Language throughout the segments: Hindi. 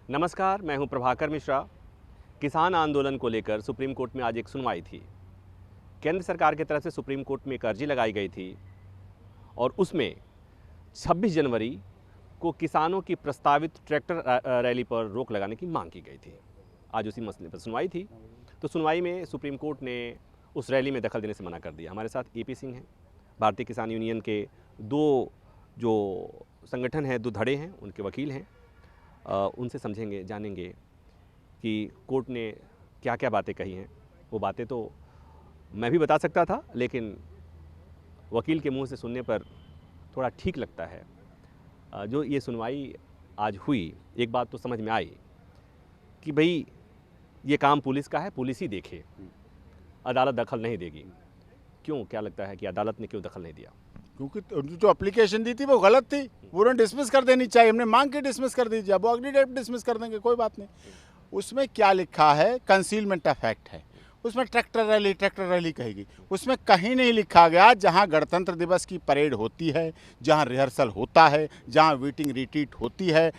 नमस्कार, मैं हूं प्रभाकर मिश्रा। किसान आंदोलन को लेकर सुप्रीम कोर्ट में आज एक सुनवाई थी। केंद्र सरकार की तरफ से सुप्रीम कोर्ट में एक अर्जी लगाई गई थी और उसमें 26 जनवरी को किसानों की प्रस्तावित ट्रैक्टर रैली पर रोक लगाने की मांग की गई थी। आज उसी मसले पर सुनवाई थी। तो सुनवाई में सुप्रीम कोर्ट ने उस रैली में दखल देने से मना कर दिया। हमारे साथ एपी सिंह हैं, भारतीय किसान यूनियन के दो जो संगठन हैं, दो धड़े हैं, उनके वकील हैं। उनसे समझेंगे, जानेंगे कि कोर्ट ने क्या क्या बातें कही हैं। वो बातें तो मैं भी बता सकता था, लेकिन वकील के मुंह से सुनने पर थोड़ा ठीक लगता है। जो ये सुनवाई आज हुई, एक बात तो समझ में आई कि भाई ये काम पुलिस का है, पुलिस ही देखे, अदालत दखल नहीं देगी। क्यों, क्या लगता है कि अदालत ने क्यों दखल नहीं दिया? क्योंकि जो एप्लीकेशन दी थी वो गलत थी, वो उन्होंने डिसमिस कर देनी चाहिए। हमने मांग के डिसमिस कर दीजिए, अब वो अगली डेट डिसमिस कर देंगे, कोई बात नहीं। उसमें क्या लिखा है, कंसीलमेंट ऑफ फैक्ट है। उसमें ट्रैक्टर रैली कहेगी, उसमें कहीं नहीं लिखा गया जहां गणतंत्र दिवस की परेड होती है, जहां रिहर्सल होता है, जहां मीटिंग रिट्रीट होती है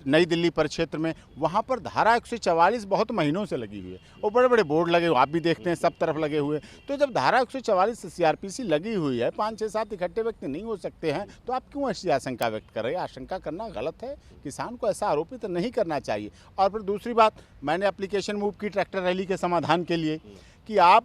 नई दिल्ली परिक्षेत्र में, वहाँ पर धारा 144 बहुत महीनों से लगी हुई है और बड़े बड़े बोर्ड लगे हुए, आप भी देखते हैं सब तरफ लगे हुए। तो जब धारा 144 सीआरपीसी लगी हुई है, 5-6-7 इकट्ठे व्यक्ति नहीं हो सकते हैं, तो आप क्यों ऐसी आशंका व्यक्त कर रहे हैं? आशंका करना गलत है, किसान को ऐसा आरोपित नहीं करना चाहिए। और फिर दूसरी बात, मैंने एप्लीकेशन मूव की ट्रैक्टर रैली के समाधान के लिए कि आप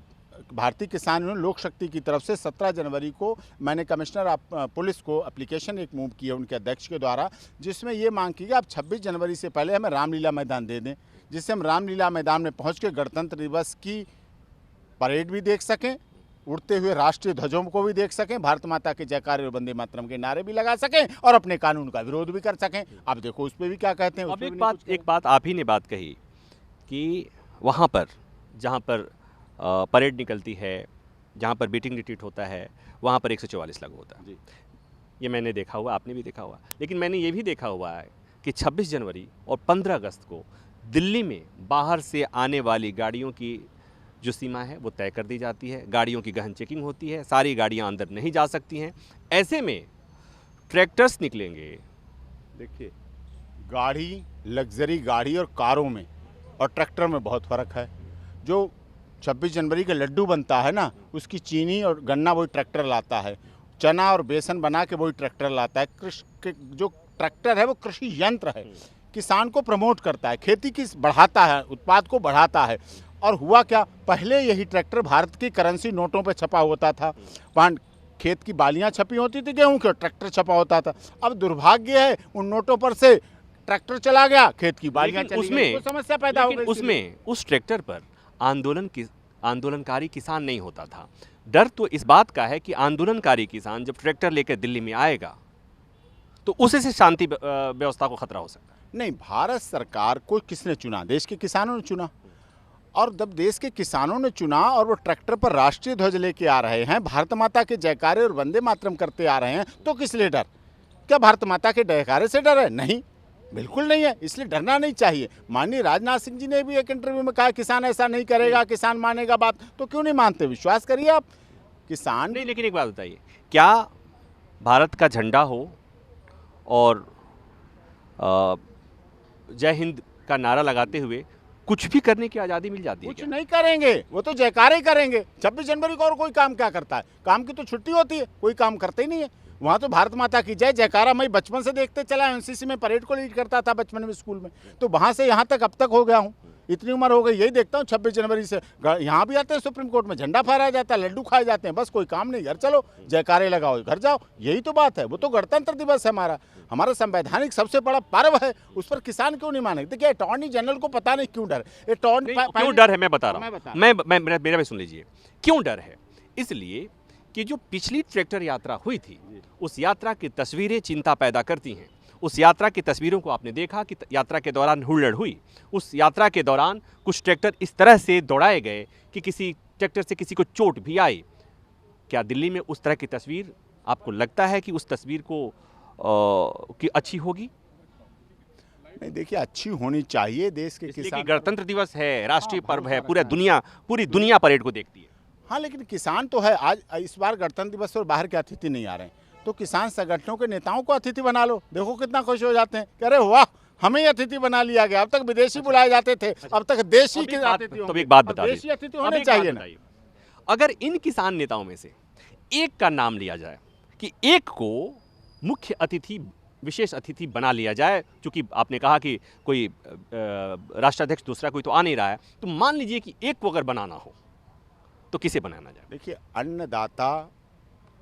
भारतीय किसान यूनियन लोक शक्ति की तरफ से 17 जनवरी को मैंने कमिश्नर पुलिस को एप्लीकेशन एक मूव किया उनके अध्यक्ष के द्वारा, जिसमें ये मांग की कि आप 26 जनवरी से पहले हमें रामलीला मैदान दे दें, जिससे हम रामलीला मैदान में पहुंच के गणतंत्र दिवस की परेड भी देख सकें, उड़ते हुए राष्ट्रीय ध्वजों को भी देख सकें, भारत माता के जयकारे और वंदे मातरम के नारे भी लगा सकें और अपने कानून का विरोध भी कर सकें। अब देखो उस पर भी क्या कहते हैं। अब एक बात आप ही ने बात कही कि वहाँ पर जहाँ पर परेड निकलती है, जहाँ पर मीटिंग रिट्रीट होता है, वहाँ पर 144 लागू होता है। ये मैंने देखा हुआ, आपने भी देखा हुआ। लेकिन मैंने ये भी देखा हुआ है कि 26 जनवरी और 15 अगस्त को दिल्ली में बाहर से आने वाली गाड़ियों की जो सीमा है वो तय कर दी जाती है। गाड़ियों की गहन चेकिंग होती है, सारी गाड़ियाँ अंदर नहीं जा सकती हैं। ऐसे में ट्रैक्टर्स निकलेंगे। देखिए, गाड़ी, लग्जरी गाड़ी और कारों में और ट्रैक्टर में बहुत फ़र्क है। जो 26 जनवरी का लड्डू बनता है ना, उसकी चीनी और गन्ना वही ट्रैक्टर लाता है, चना और बेसन बना के वही ट्रैक्टर लाता है। जो ट्रैक्टर है वो कृषि यंत्र है, किसान को प्रमोट करता है, खेती की बढ़ाता है, उत्पाद को बढ़ाता है। और हुआ क्या, पहले यही ट्रैक्टर भारत की करेंसी नोटों पे छपा होता था, वहाँ खेत की बालियाँ छपी होती थी, गेहूँ के ट्रैक्टर छपा होता था। अब दुर्भाग्य है, उन नोटों पर से ट्रैक्टर चला गया, खेत की बालियाँ चली गई, तो समस्या पैदा हो गई। उसमें उस ट्रैक्टर पर आंदोलनकारी किसान नहीं होता था। डर तो इस बात का है कि आंदोलनकारी किसान जब ट्रैक्टर लेकर दिल्ली में आएगा तो उसे से शांति व्यवस्था को खतरा हो सकता है। नहीं, भारत सरकार को किसने चुना? देश के किसानों ने चुना। और जब देश के किसानों ने चुना और वो ट्रैक्टर पर राष्ट्रीय ध्वज लेके आ रहे हैं, भारत माता के जयकारे और वंदे मातरम करते आ रहे हैं, तो किस लिए डर? क्या भारत माता के जयकारे से डर है? नहीं, बिल्कुल नहीं है। इसलिए डरना नहीं चाहिए। माननीय राजनाथ सिंह जी ने भी एक इंटरव्यू में कहा किसान ऐसा नहीं करेगा, किसान मानेगा बात। तो क्यों नहीं मानते? विश्वास करिए आप, किसान नहीं। लेकिन एक बात बताइए, क्या भारत का झंडा हो और जय हिंद का नारा लगाते हुए कुछ भी करने की आज़ादी मिल जाती है? कुछ नहीं करेंगे, वो तो जयकारे ही करेंगे। 26 जनवरी को और कोई काम क्या करता है? काम की तो छुट्टी होती है, कोई काम करते ही नहीं है। वहाँ तो भारत माता की जय जयकारा मैं बचपन से देखते चला, एनसीसी में परेड को लीड करता था बचपन में स्कूल में, तो वहाँ से यहाँ तक अब तक हो गया हूँ, इतनी उम्र हो गई, यही देखता हूँ। 26 जनवरी से यहाँ भी आते हैं, सुप्रीम कोर्ट में झंडा फहराया जाता है, लड्डू खाए जाते हैं, बस कोई काम नहीं, घर चलो, जयकारे लगाओ, घर जाओ, यही तो बात है। वो तो गणतंत्र दिवस है हमारा संवैधानिक सबसे बड़ा पर्व है, उस पर किसान क्यों नहीं माने? देखिए, अटॉर्नी जनरल को पता नहीं क्यों डर है। क्यों डर है मैं बता रहा हूँ, मेरा भी सुन लीजिए। क्यों डर है? इसलिए कि जो पिछली ट्रैक्टर यात्रा हुई थी, उस यात्रा की तस्वीरें चिंता पैदा करती हैं। उस यात्रा की तस्वीरों को आपने देखा कि यात्रा के दौरान हुड़दंग हुई। उस यात्रा के दौरान कुछ ट्रैक्टर इस तरह से दौड़ाए गए कि किसी ट्रैक्टर से किसी को चोट भी आई। क्या दिल्ली में उस तरह की तस्वीर आपको लगता है कि उस तस्वीर को कि अच्छी होगी? नहीं, देखिए, अच्छी होनी चाहिए देश के किसान। गणतंत्र दिवस है, राष्ट्रीय पर्व है, पूरी दुनिया परेड को देखती है। हाँ, लेकिन किसान तो है। आज इस बार गणतंत्र दिवस पर बाहर के अतिथि नहीं आ रहे हैं, तो किसान संगठनों के नेताओं को अतिथि बना लो, देखो कितना खुश हो जाते हैं, कह रहे वाह हमें ही अतिथि बना लिया गया। अब तक विदेशी बुलाए जाते थे, अब तक देशी के अतिथि तो एक बात बता देशी अतिथि अब होने एक बात चाहिए ना। बताइए, अगर इन किसान नेताओं में से एक का नाम लिया जाए कि एक को मुख्य अतिथि, विशेष अतिथि बना लिया जाए, क्योंकि आपने कहा कि कोई राष्ट्राध्यक्ष दूसरा कोई तो आ नहीं रहा है, तो मान लीजिए कि एक को अगर बनाना हो तो किसे बनाना जाए? देखिए, अन्नदाता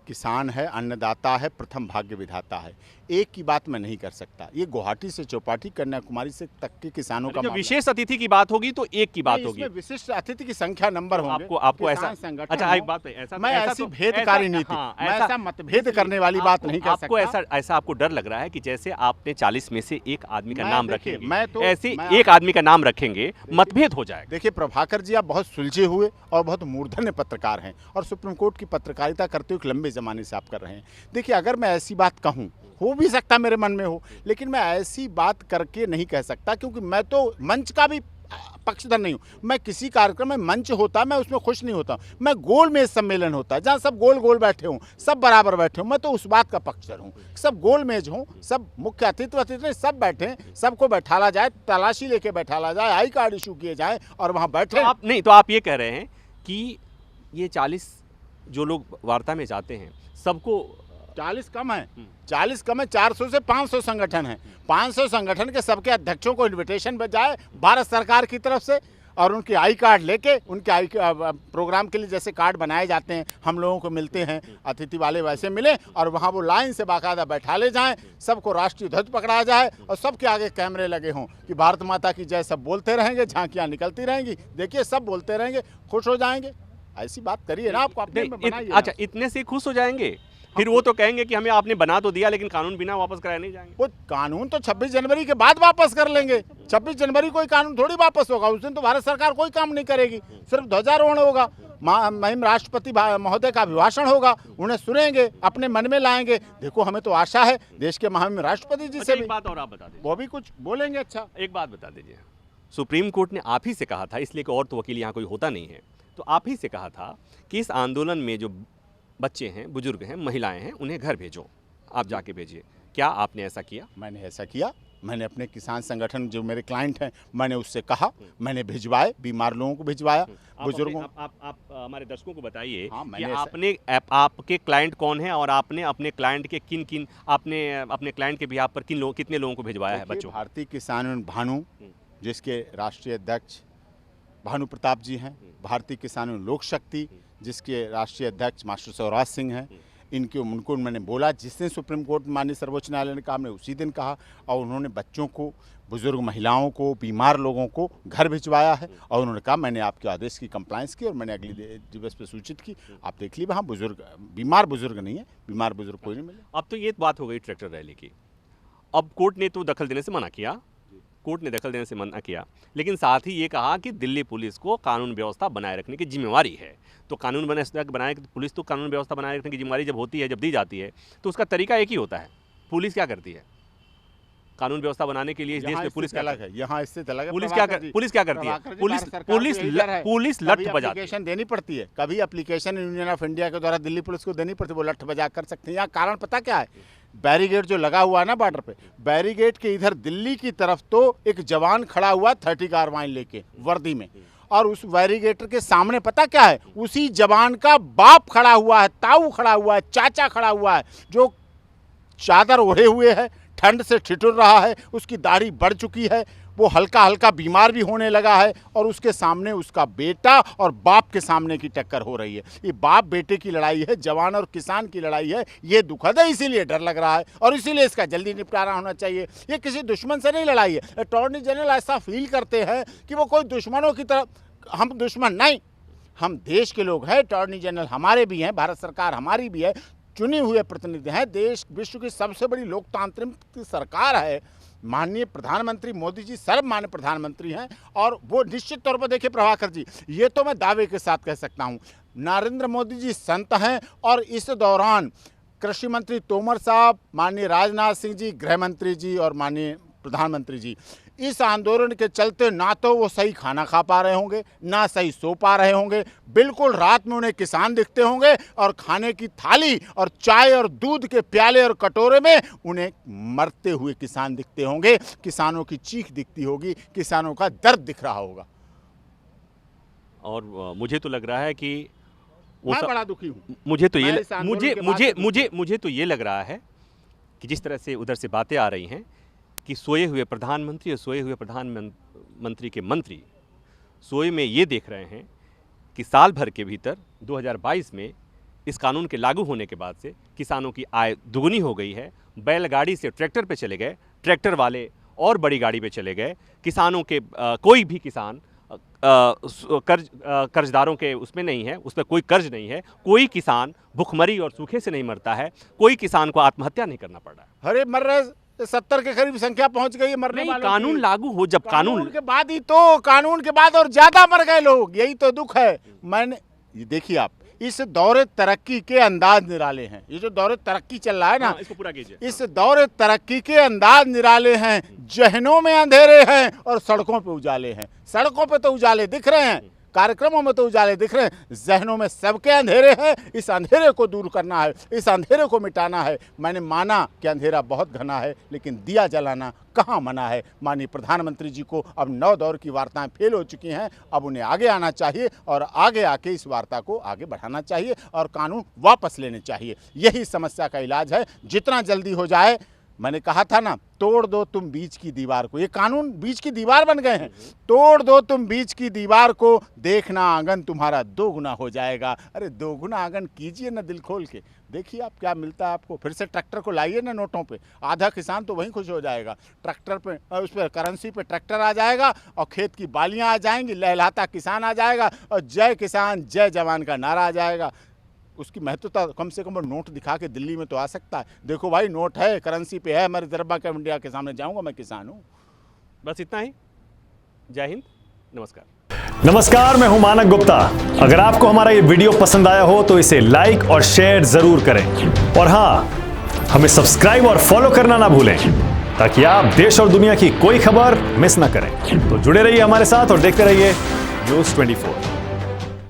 किसान है, अन्नदाता है, प्रथम भाग्य विधाता है। एक की बात मैं नहीं कर सकता। ये गुवाहाटी से चौपाटी, कन्याकुमारी से तक के किसानों का जब मामला विशेष अतिथि की बात होगी तो एक की बात नहीं, होगी। इसमें विशिष्ट अतिथि की संख्या नंबर होंगे। आपको ऐसा, किसान संगठन अच्छा हो। एक बात है, ऐसा मैं ऐसा ऐसी तो- भेदकारी ऐसा- नीति, हाँ, मैं ऐसा- ऐसा मतभेद करने वाली बात नहीं कर आपको सकता। ऐसा आपको डर लग रहा है कि जैसे आपने 40 में से एक आदमी का मैं नाम देखिए, रखेंगे, मैं तो- ऐसे मैं एक आदमी का नाम रखेंगे, मतभेद हो जाएगा। देखिए प्रभाकर जी, आप बहुत सुलझे हुए और बहुत मूर्धन्य पत्रकार हैं और सुप्रीम कोर्ट की पत्रकारिता करते हुए एक लंबे ज़माने से आप कर रहे हैं। देखिए, अगर मैं ऐसी बात कहूँ, हो भी सकता मेरे मन में हो, लेकिन मैं ऐसी बात करके नहीं कह सकता, क्योंकि मैं तो मंच का भी पक्षधर नहीं हूँ। मैं किसी कार्यक्रम में मंच होता, मैं उसमें खुश नहीं होता। मैं गोल मेज सम्मेलन होता है जहाँ सब गोल गोल बैठे हों, सब बराबर बैठे हों, मैं तो उस बात का पक्षधर हूँ। सब गोल मेज हों, सब मुख्य अतिथि सब बैठे, सबको बैठाला जाए, तलाशी लेके बैठाला जाए, आई कार्ड इशू किए जाए और वहाँ बैठे। तो आप नहीं, तो आप ये कह रहे हैं कि ये 40 जो लोग वार्ता में जाते हैं सबको 40 कम है, 40 कम है, 400 से 500 संगठन है। 500 संगठन के सबके अध्यक्षों को इनविटेशन जाए भारत सरकार की तरफ से, और उनके आई कार्ड लेके, उनके आई प्रोग्राम के लिए जैसे कार्ड बनाए जाते हैं, हम लोगों को मिलते हैं अतिथि वाले, वैसे मिले और वहाँ वो लाइन से बाकायदा बैठा ले जाएं, सबको राष्ट्रीय ध्वज पकड़ाया जाए और सबके आगे कैमरे लगे हों कि भारत माता की जय सब बोलते रहेंगे, झांकियाँ निकलती रहेंगी, देखिए सब बोलते रहेंगे, खुश हो जाएंगे। ऐसी बात करिए ना, आपको अपने में बनाइए ना। अच्छा, इतने से खुश हो जाएंगे? फिर वो तो कहेंगे कि हमें आपने बना तो दिया, लेकिन कानून बिना वापस कराए नहीं जाएंगे। वो कानून तो 26 जनवरी के बाद वापस कर लेंगे। 26 जनवरी कोई कानून थोड़ी वापस होगा, उस दिन तो भारत सरकार कोई काम नहीं करेगी, सिर्फ ध्वजारोहण होगा, महिम राष्ट्रपति महोदय का अभिभाषण होगा, उन्हें सुनेंगे, अपने मन में लाएंगे। देखो, हमें तो आशा है देश के महिम राष्ट्रपति जी से एक बात और आप बता दीजिए, वो भी कुछ बोलेंगे। अच्छा, एक बात बता दीजिए, सुप्रीम कोर्ट ने आप ही से कहा था, इसलिए कि और तो वकील यहाँ कोई होता नहीं है, तो आप ही से कहा था कि इस आंदोलन में जो बच्चे हैं, बुजुर्ग हैं, महिलाएं हैं, उन्हें घर भेजो, आप जाके भेजिए। क्या आपने ऐसा किया? मैंने ऐसा किया। मैंने अपने किसान संगठन जो मेरे क्लाइंट हैं, मैंने उससे कहा, मैंने भिजवाए, बीमार लोगों को भिजवाया, बुजुर्गों। आप हमारे दर्शकों को बताइए हाँ, कि आपके क्लाइंट कौन है और आपने अपने क्लाइंट के किन आपने अपने क्लाइंट के बिहाफ पर कितने लोगों को भिजवाया है बच्चों? भारतीय किसान यूनियन भानु, जिसके राष्ट्रीय अध्यक्ष भानु प्रताप जी हैं, भारतीय किसान यूनियन लोक शक्ति, जिसके राष्ट्रीय अध्यक्ष मास्टर स्वराज सिंह हैं, उनको मैंने बोला, जिस दिन सुप्रीम कोर्ट माननीय सर्वोच्च न्यायालय ने कहा, हमने उसी दिन कहा, और उन्होंने बच्चों को, बुजुर्ग महिलाओं को, बीमार लोगों को घर भिजवाया है, और उन्होंने कहा मैंने आपके आदेश की कंप्लायंस की और मैंने अगले दिवस पे सूचित की। आप देख लीजिए, वहाँ बीमार बुजुर्ग नहीं है, बीमार बुजुर्ग कोई नहीं मिले। अब तो ये बात हो गई ट्रैक्टर रैली की, अब कोर्ट ने तो दखल देने से मना किया, कोर्ट ने दखल देने से मना किया, लेकिन साथ ही ये कहा कि दिल्ली पुलिस को कानून व्यवस्था बनाए रखने की जिम्मेवारी है। तो कानून बनाए पुलिस तो कानून व्यवस्था बनाए रखने की जिम्मेवारी जब होती है, जब दी जाती है, तो उसका तरीका एक ही होता है। पुलिस क्या करती है कानून व्यवस्था बनाने के लिए इस देश में? पुलिस क्या अलग है, यहाँ इससे अलग है। पुलिस क्या करती है? पुलिस लठ बजाती है। एप्लीकेशन देनी पड़ती है, कभी एप्लीकेशन यूनियन ऑफ इंडिया के द्वारा दिल्ली पुलिस को देनी पड़ती है, वो लठ बजा कर सकते हैं। यहाँ कारण पता क्या है? बैरिगेड जो लगा हुआ है ना बॉर्डर पे, बैरिगेड के इधर दिल्ली की तरफ तो एक जवान खड़ा हुआ 30 कार्बाइन लेके वर्दी में, और उस बैरिगेटर के सामने पता क्या है? उसी जवान का बाप खड़ा हुआ है, ताऊ खड़ा हुआ है, चाचा खड़ा हुआ है, जो चादर ओढ़े हुए है, ठंड से ठिठुर रहा है, उसकी दाढ़ी बढ़ चुकी है, वो हल्का हल्का बीमार भी होने लगा है, और उसके सामने उसका बेटा और बाप के सामने की टक्कर हो रही है। ये बाप बेटे की लड़ाई है, जवान और किसान की लड़ाई है। ये दुखद है, इसीलिए डर लग रहा है और इसीलिए इसका जल्दी निपटारा होना चाहिए। ये किसी दुश्मन से नहीं लड़ाई है। अटॉर्नी जनरल ऐसा फील करते हैं कि वो कोई दुश्मनों की तरफ, हम दुश्मन नहीं, हम देश के लोग हैं। अटॉर्नी जनरल हमारे भी हैं, भारत सरकार हमारी भी है, चुने हुए प्रतिनिधि हैं। देश विश्व की सबसे बड़ी लोकतांत्रिक सरकार है। माननीय प्रधानमंत्री मोदी जी सर्वमान्य प्रधानमंत्री हैं, और वो निश्चित तौर पर, देखिए प्रभाकर जी, ये तो मैं दावे के साथ कह सकता हूँ, नरेंद्र मोदी जी संत हैं। और इस दौरान कृषि मंत्री तोमर साहब, माननीय राजनाथ सिंह जी, गृह मंत्री जी और माननीय प्रधानमंत्री जी, इस आंदोलन के चलते ना तो वो सही खाना खा पा रहे होंगे, ना सही सो पा रहे होंगे, बिल्कुल रात में उन्हें किसान दिखते होंगे और खाने की थाली और चाय और दूध के प्याले और कटोरे में उन्हें मरते हुए किसान दिखते होंगे, किसानों की चीख दिखती होगी, किसानों का दर्द दिख रहा होगा। और मुझे तो लग रहा है कि मैं बड़ा दुखी हूँ। मुझे तो ये मैं इस आंदोलन के बाद से दुखी हूँ। मुझे तो ये लग रहा है कि जिस तरह से उधर से बातें आ रही हैं कि सोए हुए प्रधानमंत्री और सोए हुए प्रधानमंत्री के मंत्री सोए में ये देख रहे हैं कि साल भर के भीतर 2022 में इस कानून के लागू होने के बाद से किसानों की आय दुगनी हो गई है। बैलगाड़ी से ट्रैक्टर पे चले गए, ट्रैक्टर वाले और बड़ी गाड़ी पे चले गए। किसानों के कोई भी किसान कर्जदारों के उसमें नहीं है, उस पर कोई कर्ज नहीं है। कोई किसान भुखमरी और सूखे से नहीं मरता है। कोई किसान को आत्महत्या नहीं करना पड़ रहा है। अरे मर रहे 70 के करीब संख्या पहुंच गई है मरने वालों की। कानून लागू हो, जब कानून के बाद ही तो, कानून के बाद और ज्यादा मर गए लोग, यही तो दुख है। मैंने ये देखिए, आप इस दौरे तरक्की के अंदाज निराले हैं। ये जो दौरे तरक्की चल रहा है ना, इसको पूरा कीजिए। इस दौरे तरक्की के अंदाज निराले हैं। जहनों में अंधेरे हैं और सड़कों पे उजाले हैं। सड़कों पे तो उजाले दिख रहे हैं, कार्यक्रमों में तो उजाले दिख रहे हैं, जहनों में सबके अंधेरे हैं। इस अंधेरे को दूर करना है, इस अंधेरे को मिटाना है। मैंने माना कि अंधेरा बहुत घना है, लेकिन दिया जलाना कहाँ मना है। माननीय प्रधानमंत्री जी को अब 9 दौर की वार्ताएं फेल हो चुकी हैं। अब उन्हें आगे आना चाहिए और आगे आके इस वार्ता को आगे बढ़ाना चाहिए और कानून वापस लेने चाहिए। यही समस्या का इलाज है। जितना जल्दी हो जाए, मैंने कहा था ना, तोड़ दो तुम बीच की दीवार को। ये कानून बीच की दीवार बन गए हैं। तोड़ दो तुम बीच की दीवार को, देखना आंगन तुम्हारा 2 गुना हो जाएगा। अरे 2 गुना आंगन कीजिए ना दिल खोल के, देखिए आप क्या मिलता है आपको। फिर से ट्रैक्टर को लाइए ना नोटों पे, आधा किसान तो वहीं खुश हो जाएगा। ट्रैक्टर पे, उस पर करेंसी पे ट्रैक्टर आ जाएगा और खेत की बालियां आ जाएंगी, लहलहाता किसान आ जाएगा और जय किसान जय जवान का नारा आ जाएगा। उसकी महत्वता कम से कम नोट दिखा के दिल्ली में तो आ सकता है। देखो भाई, नोट है, करेंसी पे है, मैं रिजर्व बैंक ऑफ इंडिया के सामने जाऊंगा, मैं किसान हूँ। बस इतना ही। जय हिंद, नमस्कार। नमस्कार, मैं हूं मानक गुप्ता। अगर आपको हमारा ये वीडियो पसंद आया हो तो इसे लाइक और शेयर जरूर करें और हाँ, हमें सब्सक्राइब और फॉलो करना ना भूलें ताकि आप देश और दुनिया की कोई खबर मिस ना करें। तो जुड़े रहिए हमारे साथ और देखते रहिए न्यूज़ 24।